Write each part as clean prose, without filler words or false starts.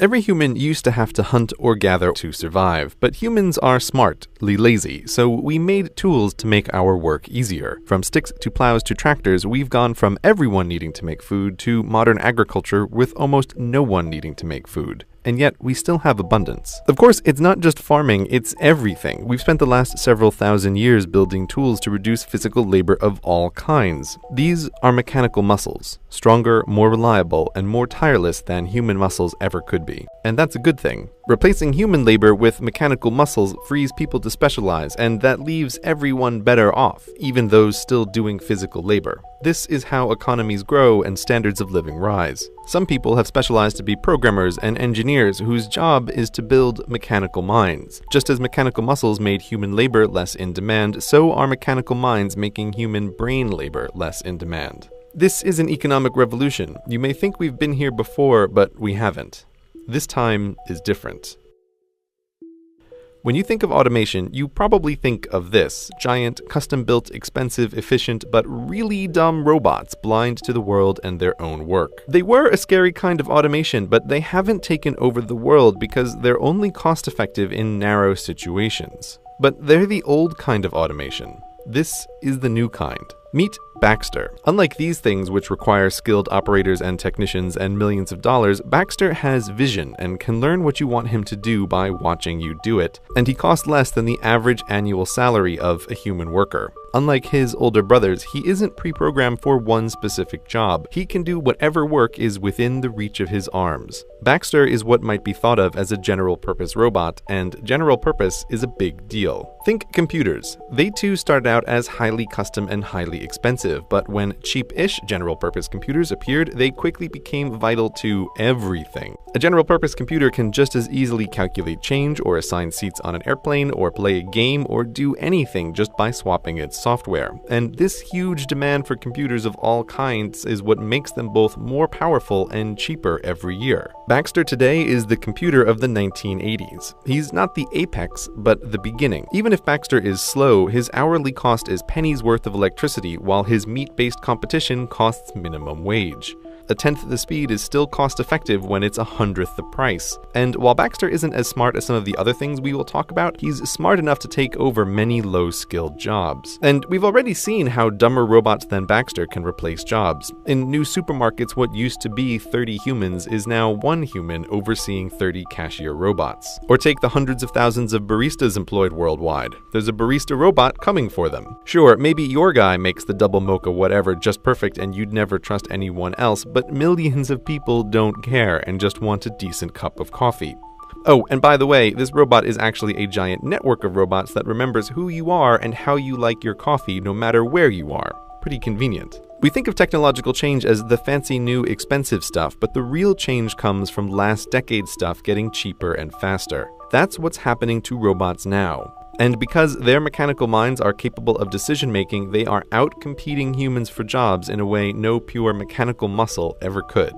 Every human used to have to hunt or gather to survive, but humans are smartly lazy, so we made tools to make our work easier. From sticks to plows to tractors, we've gone from everyone needing to make food to modern agriculture with almost no one needing to make food. And yet, we still have abundance. Of course, it's not just farming, it's everything. We've spent the last several thousand years building tools to reduce physical labor of all kinds. These are mechanical muscles, stronger, more reliable, and more tireless than human muscles ever could be. And that's a good thing. Replacing human labor with mechanical muscles frees people to specialize, and that leaves everyone better off, even those still doing physical labor. This is how economies grow and standards of living rise. Some people have specialized to be programmers and engineers whose job is to build mechanical minds. Just as mechanical muscles made human labor less in demand, so are mechanical minds making human brain labor less in demand. This is an economic revolution. You may think we've been here before, but we haven't. This time is different. When you think of automation, you probably think of this: giant, custom-built, expensive, efficient, but really dumb robots blind to the world and their own work. They were a scary kind of automation, but they haven't taken over the world because they're only cost-effective in narrow situations. But they're the old kind of automation. This is the new kind. Meet Baxter. Unlike these things, which require skilled operators and technicians and millions of dollars, Baxter has vision and can learn what you want him to do by watching you do it, and he costs less than the average annual salary of a human worker. Unlike his older brothers, he isn't pre-programmed for one specific job. He can do whatever work is within the reach of his arms. Baxter is what might be thought of as a general-purpose robot, and general purpose is a big deal. Think computers. They too started out as highly custom and highly expensive, but when cheap-ish general-purpose computers appeared, they quickly became vital to everything. A general-purpose computer can just as easily calculate change, or assign seats on an airplane, or play a game, or do anything just by swapping its software. And this huge demand for computers of all kinds is what makes them both more powerful and cheaper every year. Baxter today is the computer of the 1980s. He's not the apex, but the beginning. Even if Baxter is slow, his hourly cost is pennies worth of electricity, while his meat-based competition costs minimum wage. A tenth the speed is still cost-effective when it's 100th the price. And while Baxter isn't as smart as some of the other things we will talk about, he's smart enough to take over many low-skilled jobs. And we've already seen how dumber robots than Baxter can replace jobs. In new supermarkets, what used to be 30 humans is now 1 human overseeing 30 cashier robots. Or take the hundreds of thousands of baristas employed worldwide. There's a barista robot coming for them. Sure, maybe your guy makes the double mocha whatever just perfect and you'd never trust anyone else, but millions of people don't care and just want a decent cup of coffee. Oh, and by the way, this robot is actually a giant network of robots that remembers who you are and how you like your coffee no matter where you are. Pretty convenient. We think of technological change as the fancy new expensive stuff, but the real change comes from last decade's stuff getting cheaper and faster. That's what's happening to robots now. And because their mechanical minds are capable of decision-making, they are out-competing humans for jobs in a way no pure mechanical muscle ever could.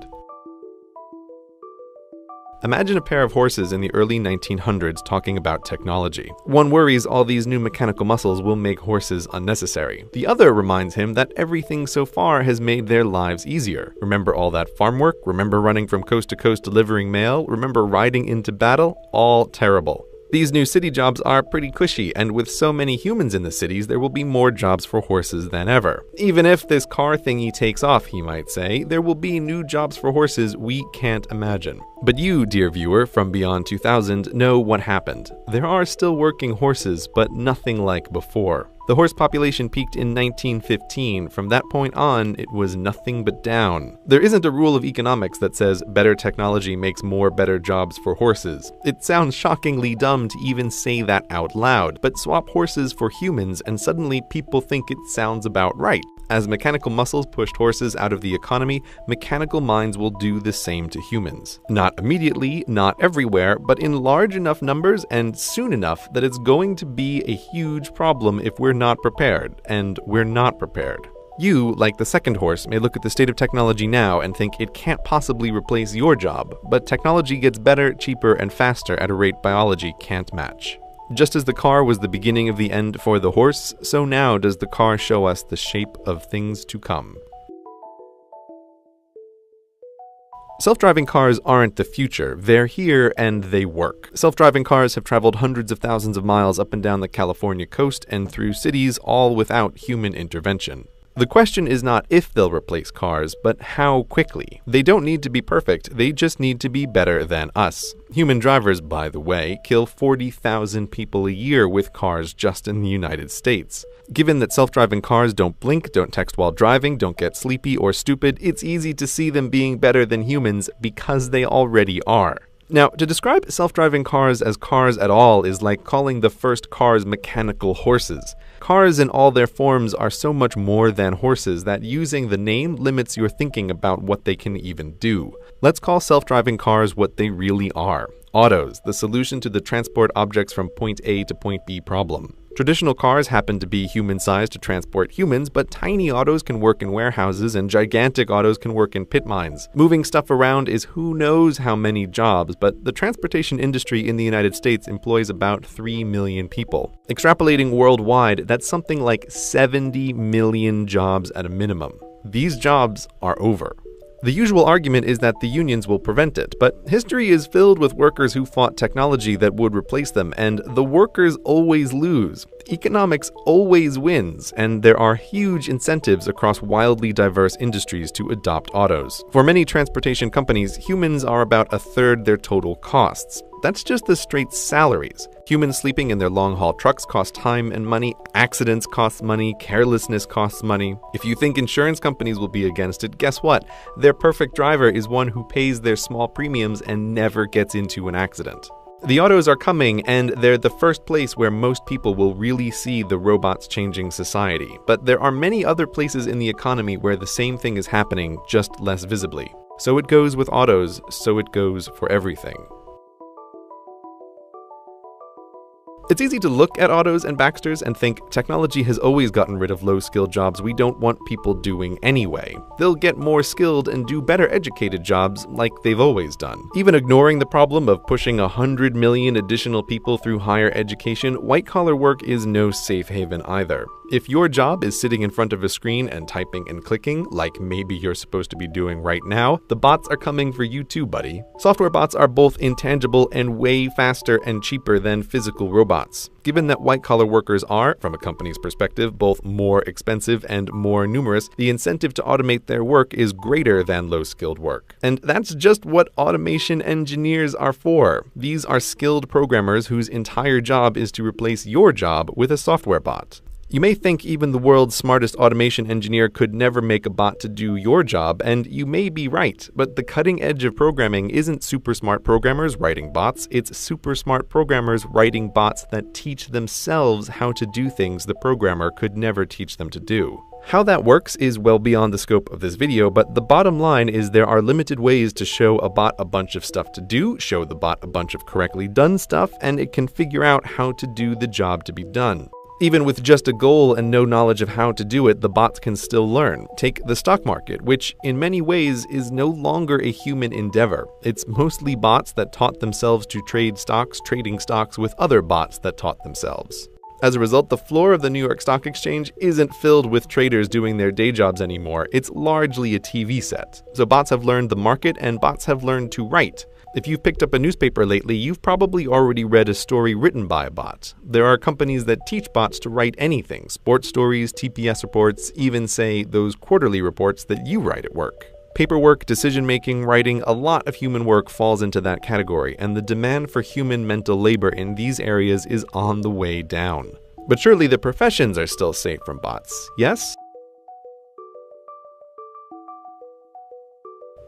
Imagine a pair of horses in the early 1900s talking about technology. One worries all these new mechanical muscles will make horses unnecessary. The other reminds him that everything so far has made their lives easier. Remember all that farm work? Remember running from coast to coast delivering mail? Remember riding into battle? All terrible. These new city jobs are pretty cushy, and with so many humans in the cities, there will be more jobs for horses than ever. Even if this car thingy takes off, he might say, there will be new jobs for horses we can't imagine. But you, dear viewer from Beyond 2000, know what happened. There are still working horses, but nothing like before. The horse population peaked in 1915. From that point on, it was nothing but down. There isn't a rule of economics that says better technology makes more better jobs for horses. It sounds shockingly dumb to even say that out loud, but swap horses for humans and suddenly people think it sounds about right. As mechanical muscles pushed horses out of the economy, mechanical minds will do the same to humans. Not immediately, not everywhere, but in large enough numbers and soon enough that it's going to be a huge problem if we're not prepared, and we're not prepared. You, like the second horse, may look at the state of technology now and think it can't possibly replace your job, but technology gets better, cheaper, and faster at a rate biology can't match. Just as the car was the beginning of the end for the horse, so now does the car show us the shape of things to come. Self-driving cars aren't the future. They're here and they work. Self-driving cars have traveled hundreds of thousands of miles up and down the California coast and through cities, all without human intervention. The question is not if they'll replace cars, but how quickly. They don't need to be perfect, they just need to be better than us. Human drivers, by the way, kill 40,000 people a year with cars just in the United States. Given that self-driving cars don't blink, don't text while driving, don't get sleepy or stupid, it's easy to see them being better than humans because they already are. Now, to describe self-driving cars as cars at all is like calling the first cars mechanical horses. Cars in all their forms are so much more than horses that using the name limits your thinking about what they can even do. Let's call self-driving cars what they really are. Autos, the solution to the transport objects from point A to point B problem. Traditional cars happen to be human-sized to transport humans, but tiny autos can work in warehouses and gigantic autos can work in pit mines. Moving stuff around is who knows how many jobs, but the transportation industry in the United States employs about 3 million people. Extrapolating worldwide, that's something like 70 million jobs at a minimum. These jobs are over. The usual argument is that the unions will prevent it, but history is filled with workers who fought technology that would replace them, and the workers always lose. Economics always wins, and there are huge incentives across wildly diverse industries to adopt autos. For many transportation companies, humans are about a third their total costs. That's just the straight salaries. Humans sleeping in their long-haul trucks cost time and money, accidents cost money, carelessness costs money. If you think insurance companies will be against it, guess what? Their perfect driver is one who pays their small premiums and never gets into an accident. The autos are coming, and they're the first place where most people will really see the robots changing society. But there are many other places in the economy where the same thing is happening, just less visibly. So it goes with autos, so it goes for everything. It's easy to look at autos and Baxters and think technology has always gotten rid of low-skilled jobs we don't want people doing anyway. They'll get more skilled and do better educated jobs like they've always done. Even ignoring the problem of pushing 100 million additional people through higher education, white-collar work is no safe haven either. If your job is sitting in front of a screen and typing and clicking, like maybe you're supposed to be doing right now, the bots are coming for you too, buddy. Software bots are both intangible and way faster and cheaper than physical robots. Given that white-collar workers are, from a company's perspective, both more expensive and more numerous, the incentive to automate their work is greater than low-skilled work. And that's just what automation engineers are for. These are skilled programmers whose entire job is to replace your job with a software bot. You may think even the world's smartest automation engineer could never make a bot to do your job, and you may be right, but the cutting edge of programming isn't super smart programmers writing bots, it's super smart programmers writing bots that teach themselves how to do things the programmer could never teach them to do. How that works is well beyond the scope of this video, but the bottom line is there are limited ways to show a bot a bunch of stuff to do, show the bot a bunch of correctly done stuff, and it can figure out how to do the job to be done. Even with just a goal and no knowledge of how to do it, the bots can still learn. Take the stock market, which in many ways is no longer a human endeavor. It's mostly bots that taught themselves to trade stocks, trading stocks with other bots that taught themselves. As a result, the floor of the New York Stock Exchange isn't filled with traders doing their day jobs anymore. It's largely a TV set. So bots have learned the market and bots have learned to write. If you've picked up a newspaper lately, you've probably already read a story written by a bot. There are companies that teach bots to write anything, sports stories, TPS reports, even say those quarterly reports that you write at work. Paperwork, decision-making, writing, a lot of human work falls into that category, and the demand for human mental labor in these areas is on the way down. But surely the professions are still safe from bots, yes?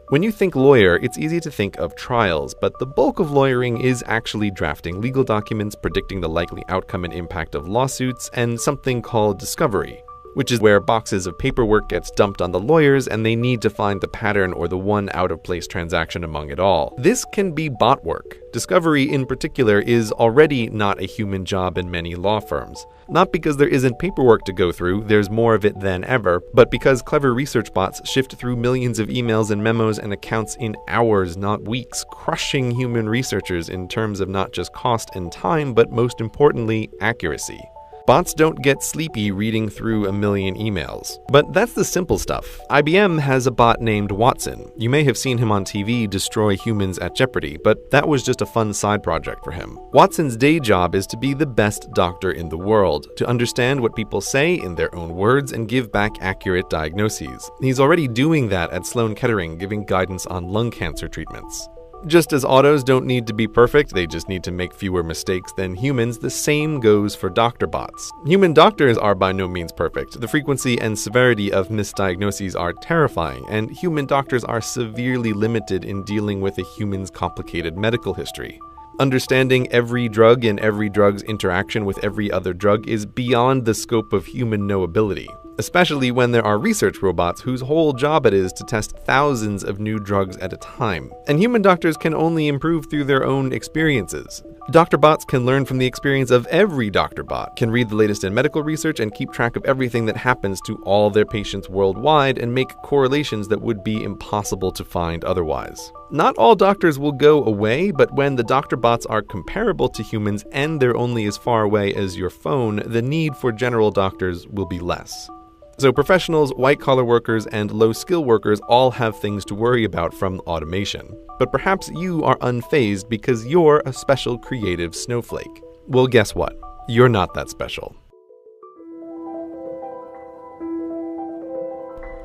When you think lawyer, it's easy to think of trials, but the bulk of lawyering is actually drafting legal documents, predicting the likely outcome and impact of lawsuits, and something called discovery, which is where boxes of paperwork gets dumped on the lawyers and they need to find the pattern or the one out-of-place transaction among it all. This can be bot work. Discovery in particular is already not a human job in many law firms. Not because there isn't paperwork to go through, there's more of it than ever, but because clever research bots shift through millions of emails and memos and accounts in hours, not weeks, crushing human researchers in terms of not just cost and time, but most importantly, accuracy. Bots don't get sleepy reading through a million emails. But that's the simple stuff. IBM has a bot named Watson. You may have seen him on TV destroy humans at Jeopardy, but that was just a fun side project for him. Watson's day job is to be the best doctor in the world, to understand what people say in their own words and give back accurate diagnoses. He's already doing that at Sloan Kettering, giving guidance on lung cancer treatments. Just as autos don't need to be perfect, they just need to make fewer mistakes than humans, the same goes for doctor bots. Human doctors are by no means perfect. The frequency and severity of misdiagnoses are terrifying, and human doctors are severely limited in dealing with a human's complicated medical history. Understanding every drug and every drug's interaction with every other drug is beyond the scope of human knowability, especially when there are research robots whose whole job it is to test thousands of new drugs at a time. And human doctors can only improve through their own experiences. Doctor bots can learn from the experience of every doctor bot, can read the latest in medical research and keep track of everything that happens to all their patients worldwide and make correlations that would be impossible to find otherwise. Not all doctors will go away, but when the doctor bots are comparable to humans and they're only as far away as your phone, the need for general doctors will be less. So professionals, white-collar workers, and low-skill workers all have things to worry about from automation. But perhaps you are unfazed because you're a special creative snowflake. Well, guess what? You're not that special.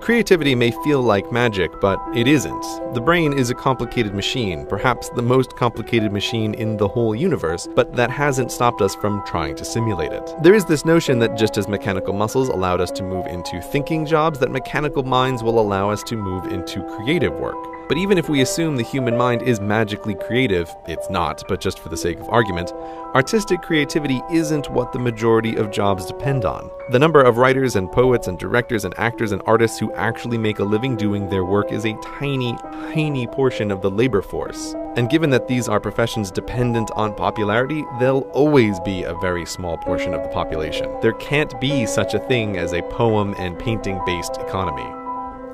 Creativity may feel like magic, but it isn't. The brain is a complicated machine, perhaps the most complicated machine in the whole universe, but that hasn't stopped us from trying to simulate it. There is this notion that just as mechanical muscles allowed us to move into thinking jobs, that mechanical minds will allow us to move into creative work. But even if we assume the human mind is magically creative, it's not, but just for the sake of argument, artistic creativity isn't what the majority of jobs depend on. The number of writers and poets and directors and actors and artists who actually make a living doing their work is a tiny, tiny portion of the labor force. And given that these are professions dependent on popularity, they'll always be a very small portion of the population. There can't be such a thing as a poem and painting-based economy.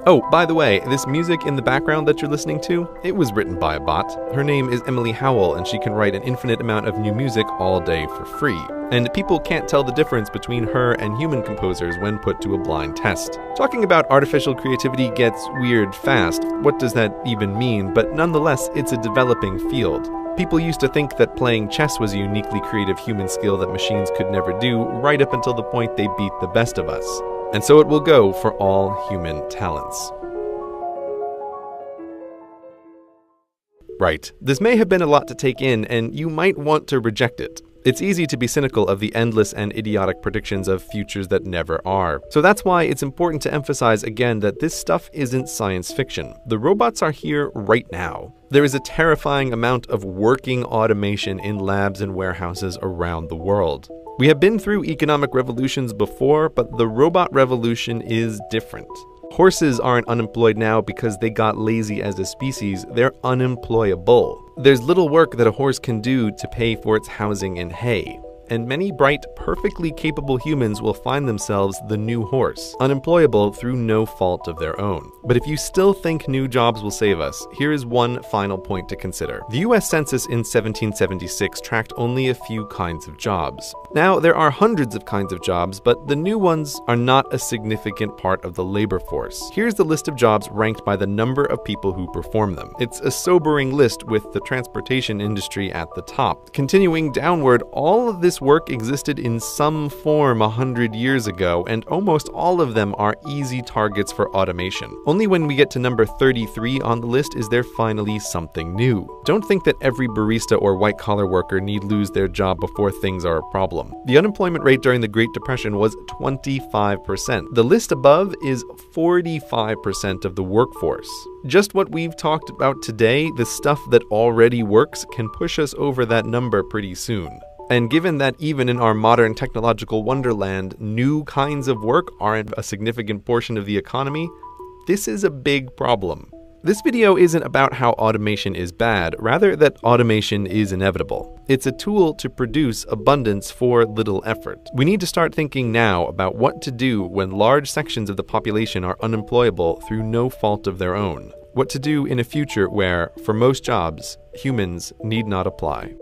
Oh, by the way, this music in the background that you're listening to, it was written by a bot. Her name is Emily Howell, and she can write an infinite amount of new music all day for free. And people can't tell the difference between her and human composers when put to a blind test. Talking about artificial creativity gets weird fast. What does that even mean? But nonetheless, it's a developing field. People used to think that playing chess was a uniquely creative human skill that machines could never do, right up until the point they beat the best of us. And so it will go for all human talents. Right, this may have been a lot to take in, and you might want to reject it. It's easy to be cynical of the endless and idiotic predictions of futures that never are. So that's why it's important to emphasize again that this stuff isn't science fiction. The robots are here right now. There is a terrifying amount of working automation in labs and warehouses around the world. We have been through economic revolutions before, but the robot revolution is different. Horses aren't unemployed now because they got lazy as a species, they're unemployable. There's little work that a horse can do to pay for its housing and hay. And many bright, perfectly capable humans will find themselves the new horse, unemployable through no fault of their own. But if you still think new jobs will save us, here is one final point to consider. The US Census in 1776 tracked only a few kinds of jobs. Now, there are hundreds of kinds of jobs, but the new ones are not a significant part of the labor force. Here's the list of jobs ranked by the number of people who perform them. It's a sobering list with the transportation industry at the top. Continuing downward, all of this work existed in some form 100 years ago, and almost all of them are easy targets for automation. Only when we get to number 33 on the list is there finally something new. Don't think that every barista or white-collar worker need lose their job before things are a problem. The unemployment rate during the Great Depression was 25%. The list above is 45% of the workforce. Just what we've talked about today, the stuff that already works, can push us over that number pretty soon. And given that even in our modern technological wonderland, new kinds of work aren't a significant portion of the economy, this is a big problem. This video isn't about how automation is bad, rather that automation is inevitable. It's a tool to produce abundance for little effort. We need to start thinking now about what to do when large sections of the population are unemployable through no fault of their own. What to do in a future where, for most jobs, humans need not apply.